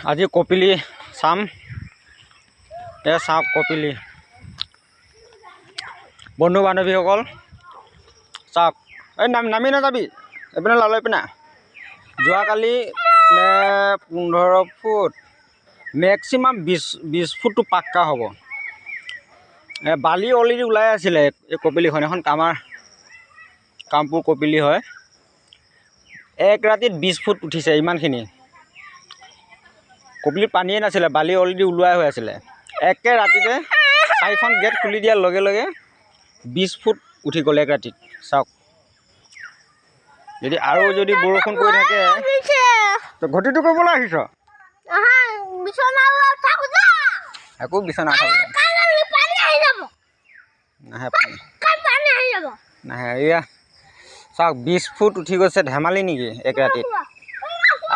আজি কপিলি চাম চাওক কপিলি বন্ধু বান্ধৱীসকল চাওক এই নামি নাযাবি এইপিনে লাল পিনে যোৱাকালি 15 ফুট মেক্সিমাম 20 ফুটটো পাক্কা হ'ব বালি অলৰেডি ওলাই আছিলে এই কপিলিখন এখন কামপুৰ কপিলি হয় এক ৰাতিত 20 ফুট উঠিছে ইমানখিনি কপিলিত পানীয়ে নাছিলে বালি অলৰেডি ওলোৱাই হৈ আছিলে একে ৰাতিতে 4খন গেট খুলি দিয়াৰ লগে লগে 20 ফুট উঠি গ'ল এক ৰাতিত চাওক যদি আৰু যদি বৰষুণ পৰি থাকে তো ঘটিটো কৰিবলৈ আহিছ একো বিচনা নাহে এয়া চাওক 20 ফুট উঠি গৈছে ধেমালি নেকি এক ৰাতিত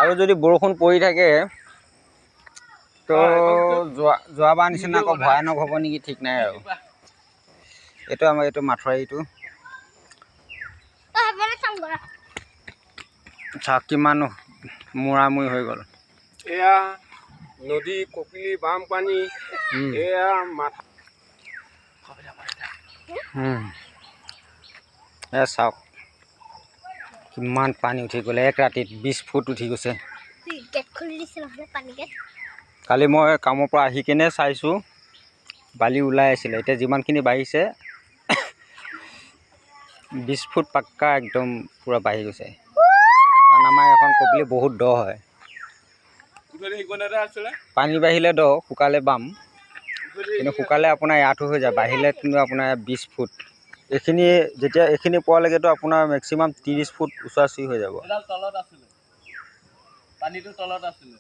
আৰু যদি বৰষুণ পৰি থাকে তো যোৱাবাৰ নিচিনা আকৌ ভয়ানক হ'ব নেকি ঠিক নাই আৰু এইটো আমাৰ এইটো মাথুৰাইটো চাওক কিমান মূৰামূৰি হৈ গ'ল এয়া নদী কপিলি বামপানী এয়া মাথা চাওক কিমান পানী উঠি গ'লে এক ৰাতিত 20 ফুট উঠি গৈছে কালি মই কামৰ পৰা আহি কিনে চাইছোঁ বালি ওলাই আছিলে এতিয়া যিমানখিনি বাঢ়িছে 20 ফুট পাক্কা একদম পুৰা বাঢ়ি গৈছে কাৰণ আমাৰ এখন কপিলি বহুত দ হয় পানী বাঢ়িলে দ শুকালে বাম কিন্তু শুকালে আপোনাৰ ইয়াতো হৈ যায় বাঢ়িলে কিন্তু আপোনাৰ 20 ফুট এইখিনি যেতিয়া এইখিনি পোৱালৈকেতো আপোনাৰ মেক্সিমাম 30 ফুট ওচৰা-উচৰি হৈ যাব পানীটো তলত আছিলে